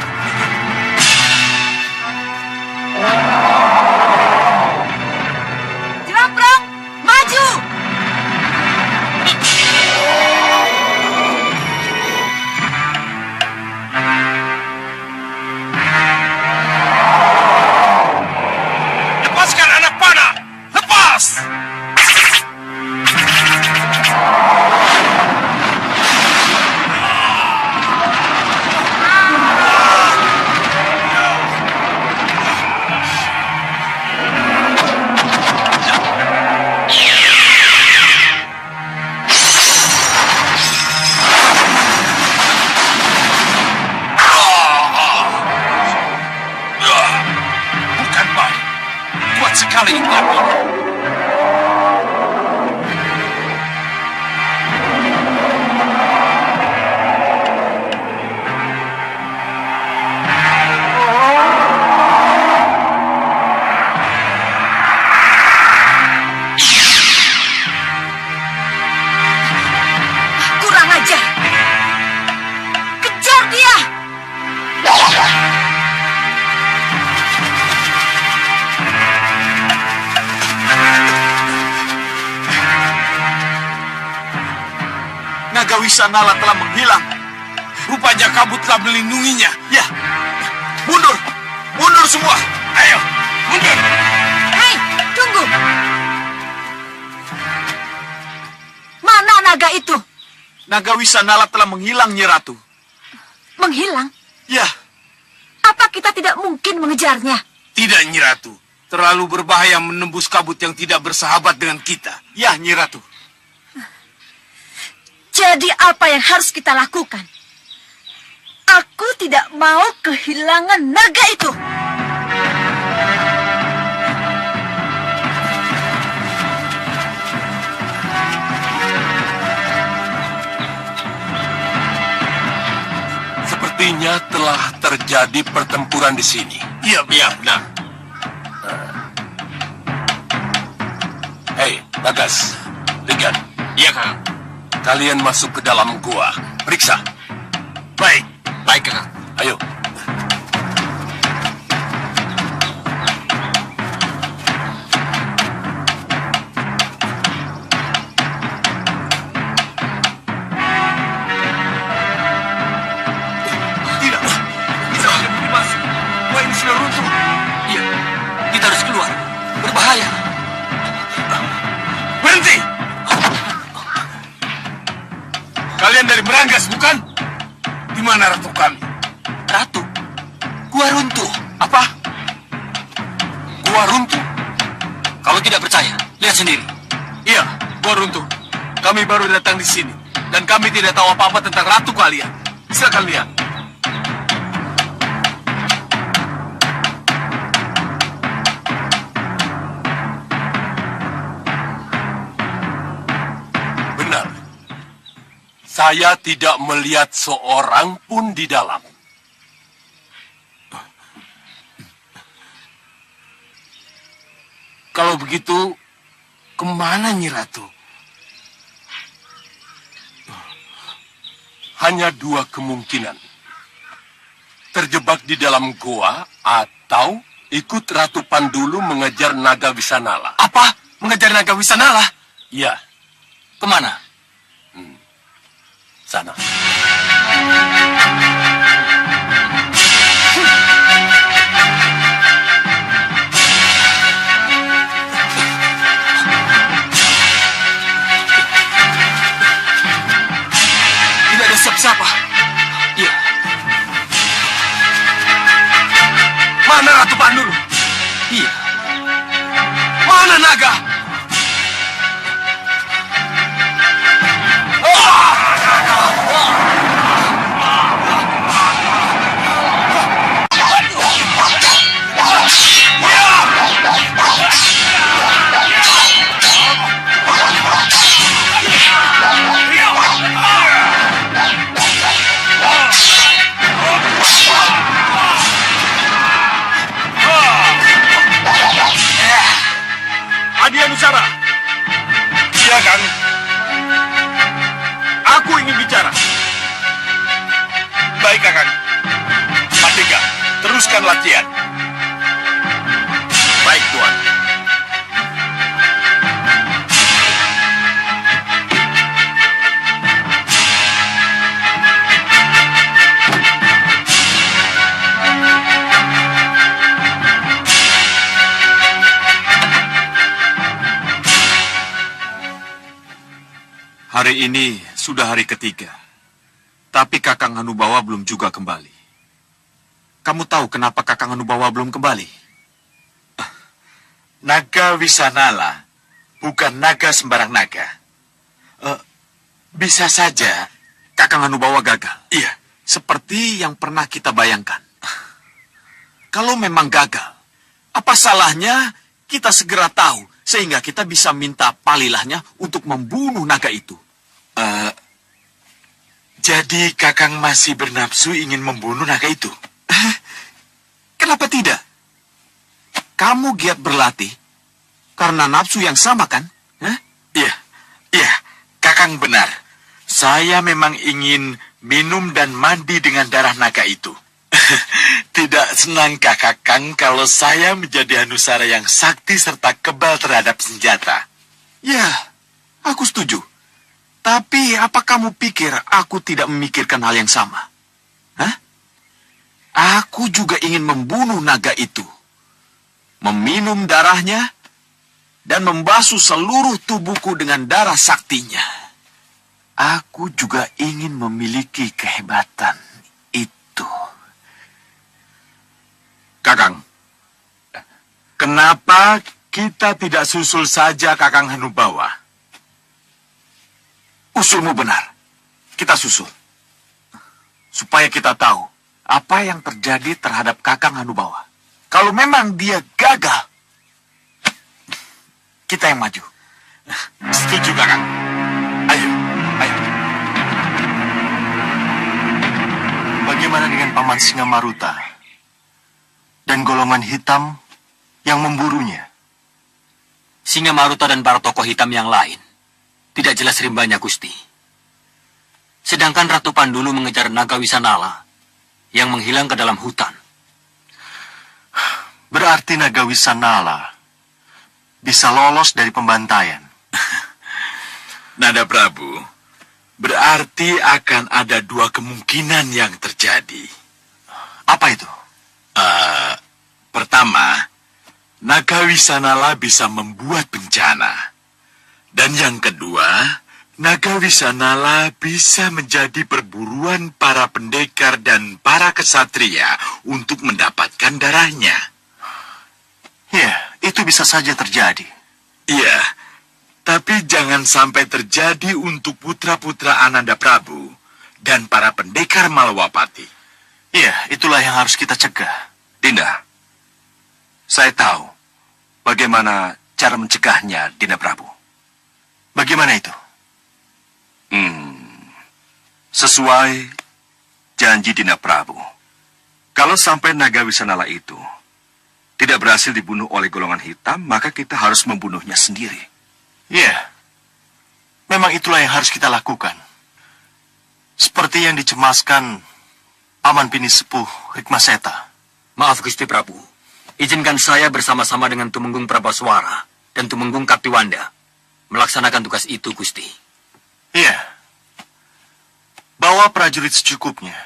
Jelamprong, maju! Lepaskan anak panah. Lepas. Bukan baik. Kuat sekali ini apinya. Kurang ajar! Kejar dia! Naga Wisanala telah menghilang. Rupanya kabut telah melindunginya. Ya, mundur, mundur semua. Ayo, mundur. Hei, tunggu! Mana naga itu? Naga Wisanala telah menghilang, Nyi Ratu. Menghilang? Ya, Apa kita tidak mungkin mengejarnya? tidak, Nyi Ratu. Terlalu berbahaya menembus kabut yang tidak bersahabat dengan kita. Ya, Nyi Ratu. Jadi apa yang harus kita lakukan? Aku tidak mau kehilangan naga itu. Sepertinya telah terjadi pertempuran di sini. Iya, benar. Hei, Bagas, Ligan, Iya, Kang. kalian masuk ke dalam gua. Periksa. Baik, Kang. Ayo. berbahaya. Berhenti! Kalian dari Beranggas, bukan? Di mana ratu kami? Ratu, gua runtuh. Apa? Gua runtuh? Kalau tidak percaya, lihat sendiri. Iya, gua runtuh. Kami baru datang di sini. Dan kami tidak tahu apa-apa tentang ratu kalian. Silakan lihat. Benar. Saya tidak melihat seorang pun di dalam. Kalau begitu, kemana Nyi Ratu? Hanya dua kemungkinan. Terjebak di dalam goa atau ikut Ratu Pandulu mengejar naga Wisanala. Apa? Mengejar naga Wisanala? Ya, Kemana? sana. Tidak ada siapa-siapa. Iya, Mana Ratu Pandulu? iya. Mana naga? Adi Anusara. Iya, Kang. Aku ingin bicara. Baik, Kakang. Pandega, teruskan latihan. Baik, Tuan. Hari ini sudah hari ketiga, tapi Kakang Hanubawa belum juga kembali. Kamu tahu kenapa Kakang Hanubawa belum kembali? Naga Wisanala bukan naga sembarang naga. Bisa saja Kakang Hanubawa gagal. Iya, seperti yang pernah kita bayangkan. Kalau memang gagal, apa salahnya kita segera tahu sehingga kita bisa minta palilahnya untuk membunuh naga itu. Jadi Kakang masih bernafsu ingin membunuh naga itu? Kenapa tidak? Kamu giat berlatih karena nafsu yang sama, kan? Iya, iya, Kakang benar. Saya memang ingin minum dan mandi dengan darah naga itu. Tidak senangkah Kakang kalau saya menjadi Hanusara yang sakti serta kebal terhadap senjata? Ya, aku setuju. Tapi apa kamu pikir aku tidak memikirkan hal yang sama? Hah? Aku juga ingin membunuh naga itu. Meminum darahnya dan membasuh seluruh tubuhku dengan darah saktinya. Aku juga ingin memiliki kehebatan itu. Kakang, kenapa kita tidak susul saja Kakang Hanubawa? Usulmu benar. Kita susul. Supaya kita tahu apa yang terjadi terhadap Kakang Hanubawa. Kalau memang dia gagal, kita yang maju. Setuju, Kakang. Ayo, ayo. Bagaimana dengan Paman Singamaruta dan golongan hitam yang memburunya? Singamaruta dan para tokoh hitam yang lain tidak jelas rimbanya, Gusti. Sedangkan Ratu Pandulu mengejar naga Wisanala yang menghilang ke dalam hutan. Berarti naga Wisanala bisa lolos dari pembantaian. Nada Prabu, berarti akan ada dua kemungkinan yang terjadi. Apa itu? Pertama, naga Wisanala bisa membuat bencana. Dan yang kedua, naga Wisanala bisa menjadi perburuan para pendekar dan para kesatria untuk mendapatkan darahnya. Ya, itu bisa saja terjadi. Iya, tapi jangan sampai terjadi untuk putra-putra Ananda Prabu dan para pendekar Malawapati. Iya, itulah yang harus kita cegah. Dinda, saya tahu bagaimana cara mencegahnya, Dinda Prabu. Bagaimana itu? Sesuai janji Dinda Prabu. Kalau sampai naga Wisanala itu tidak berhasil dibunuh oleh golongan hitam, maka kita harus membunuhnya sendiri. Iya, memang itulah yang harus kita lakukan. Seperti yang dicemaskan Paman Bini Sepuh Rikmaseta. Maaf Gusti Prabu, izinkan saya bersama-sama dengan Tumenggung Prabaswara dan Tumenggung Kaptiwanda melaksanakan tugas itu, Gusti. Iya. Bawa prajurit secukupnya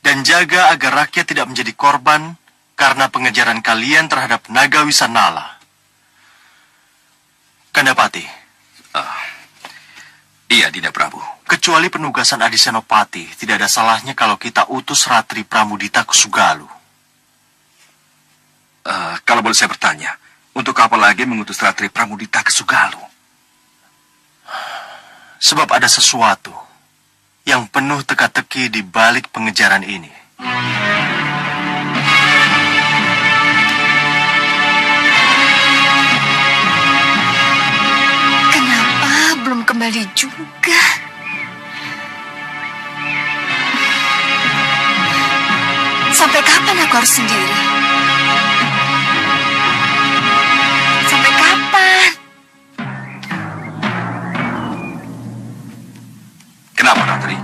dan jaga agar rakyat tidak menjadi korban karena pengejaran kalian terhadap naga Wisanala. Kandapati. Iya, Dinda Prabu. Kecuali penugasan Adi Senopati, tidak ada salahnya kalau kita utus Ratri Pramudita ke Sugalu. Kalau boleh saya bertanya, untuk apa lagi mengutus Ratri Pramudita ke Sugalu? Sebab ada sesuatu yang penuh teka-teki di balik pengejaran ini. Kenapa belum kembali juga? Sampai kapan aku harus sendiri? Sampai kapan? Kenapa, Ratri?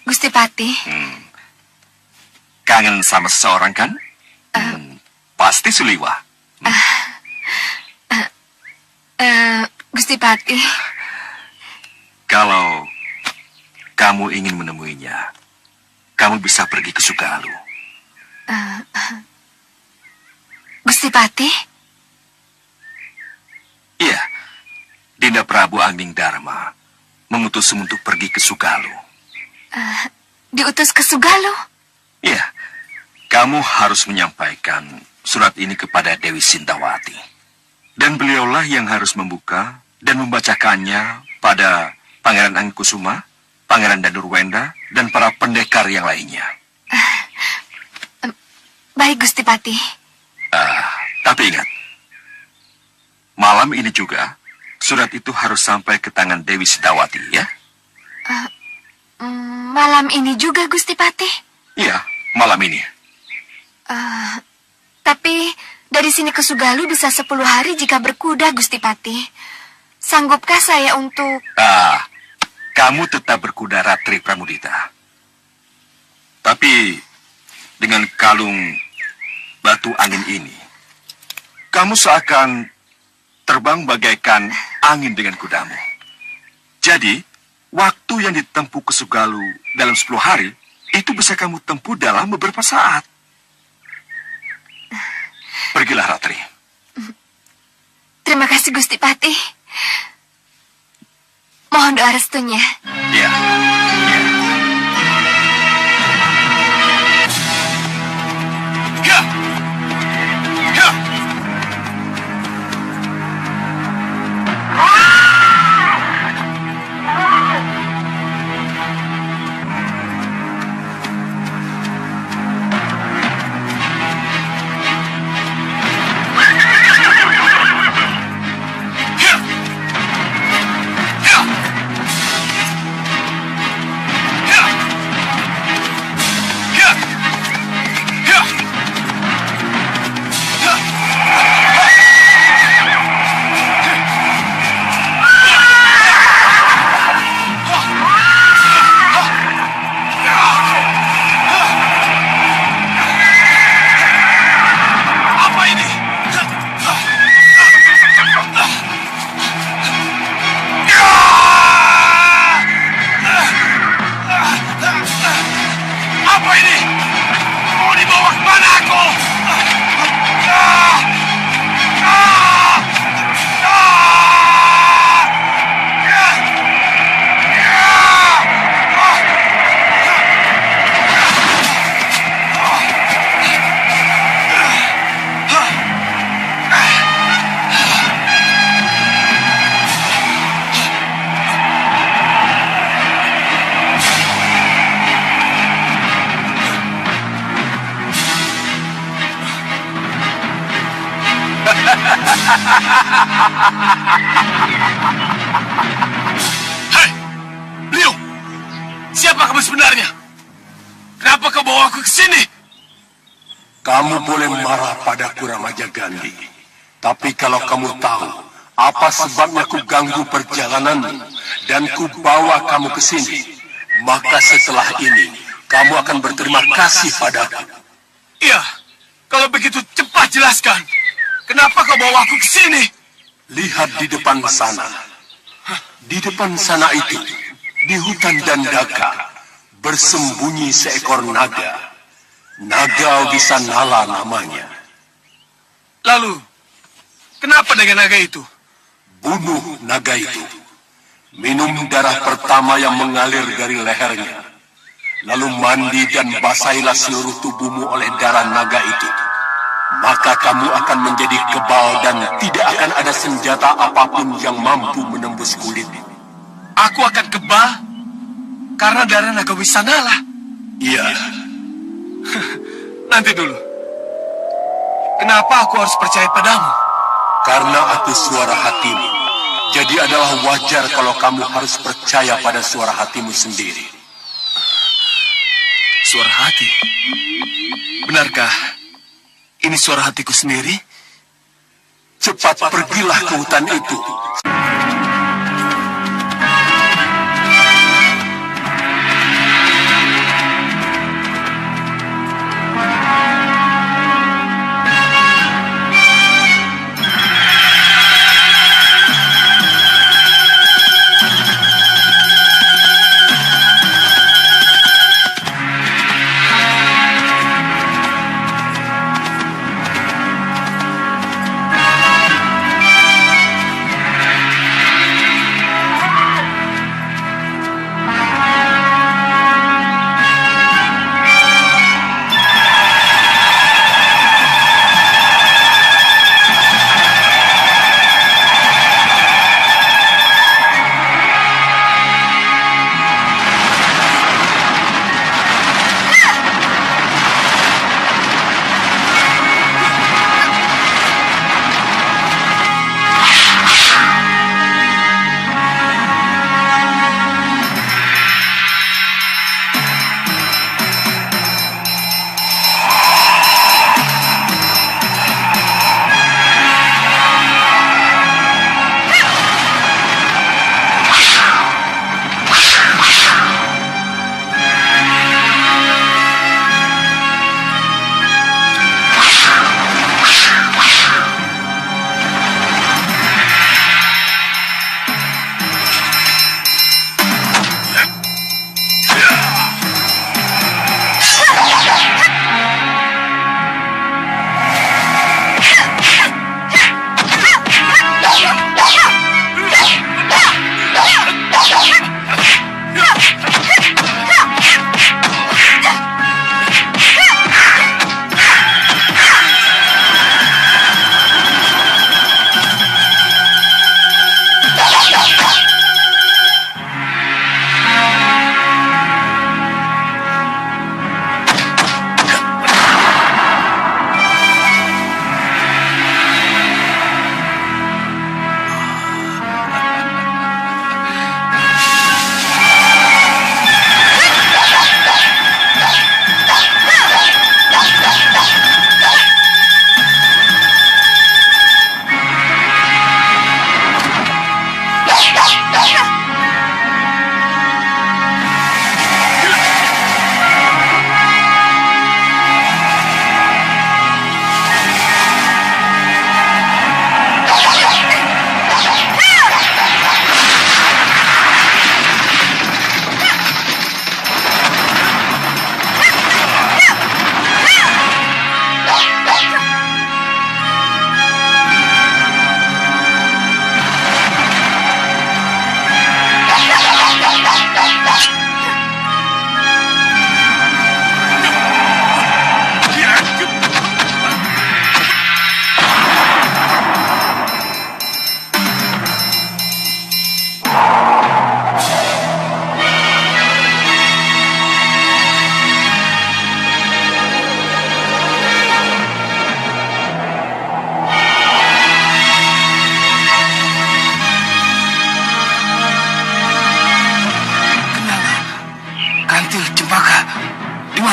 Gusti Pati, Kangen sama seseorang, kan? Pasti Suliwa. Gusti Pati, Kalau kamu ingin menemuinya, kamu bisa pergi ke Sugalu. Gusti Pati, Iya, Dinda Prabu Angling Dharma mengutusmu untuk pergi ke Sugalu. diutus ke Sugalu. Iya, kamu harus menyampaikan surat ini kepada Dewi Sintawati. Dan beliaulah yang harus membuka dan membacakannya pada Pangeran Angkusuma, Pangeran Danurwenda, dan para pendekar yang lainnya. Baik, Gusti Pati. Tapi ingat, malam ini juga surat itu harus sampai ke tangan Dewi Sintawati, ya? Malam ini juga, Gusti Pati. Iya, malam ini. Tapi dari sini ke Sugalu bisa 10 hari jika berkuda, Gusti Pati. Sanggupkah saya untuk... Kamu tetap berkuda Ratri Pramudita. Tapi dengan kalung batu angin ini, kamu seakan terbang bagaikan angin dengan kudamu. Jadi, waktu yang ditempuh ke Sugalu dalam 10 hari, itu bisa kamu tempuh dalam beberapa saat. Pergilah, Ratri. Terima kasih, Gusti Pati. Mohon doa restunya. Ya. Hei, Liu, siapa kamu sebenarnya? Kenapa kau bawa aku ke sini? Kamu boleh marah padaku Ramaja Gandhi. Tapi kalau kamu tahu apa sebabnya ku ganggu perjalananmu dan ku bawa kamu ke sini, maka setelah ini kamu akan berterima kasih padaku. Iya, kalau begitu cepat jelaskan. Kenapa kau bawa aku ke sini? Lihat di depan sana. Di depan sana itu, di hutan Dandaka, bersembunyi seekor naga. Naga Wisanala namanya. Lalu, kenapa dengan naga itu? Bunuh naga itu. Minum darah pertama yang mengalir dari lehernya. Lalu mandi dan basahilah seluruh tubuhmu oleh darah naga itu. Maka kamu akan menjadi kebal dan tidak akan ada senjata apapun yang mampu menembus kulit. Aku akan kebal karena darah naga Wisanala. Iya. Nanti dulu. Kenapa aku harus percaya padamu? Karena aku suara hatimu. Jadi adalah wajar kalau kamu harus percaya pada suara hatimu sendiri. Suara hati? Benarkah ini suara hatiku sendiri? Cepat pergilah ke hutan itu.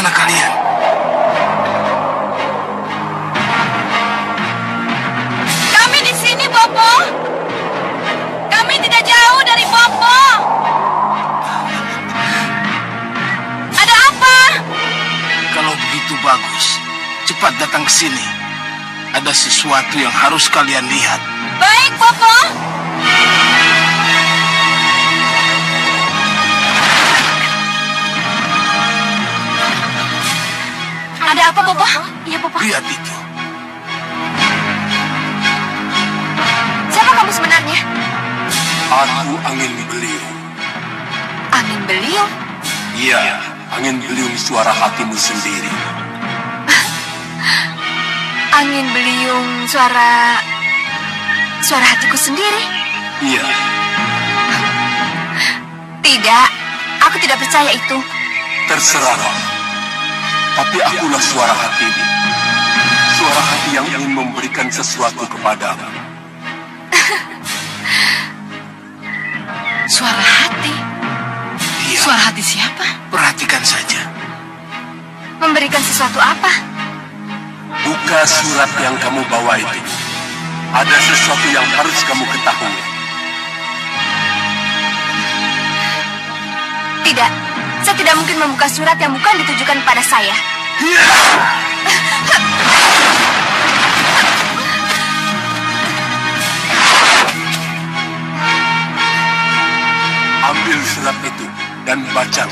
mana kalian? Kami di sini, Bopo. Kami tidak jauh dari Bopo. Ada apa? Kalau begitu bagus, cepat datang ke sini. Ada sesuatu yang harus kalian lihat. Baik, Bopo. Ada apa, Bopo? Iya, Bopo. Lihat itu. Siapa kamu sebenarnya? Aku angin beliung. Angin beliung. Iya, angin beliung suara hatimu sendiri. Angin beliung suara hatiku sendiri. Iya, Tidak, aku tidak percaya itu. terserah. Tapi akulah suara hatimu. Suara hati yang ingin memberikan sesuatu kepadamu. Suara hati. Iya. Suara hati siapa? Perhatikan saja. Memberikan sesuatu apa? Buka surat yang kamu bawa itu. Ada sesuatu yang harus kamu ketahui. Tidak, saya tidak mungkin membuka surat yang bukan ditujukan pada saya. Ambil surat itu dan baca.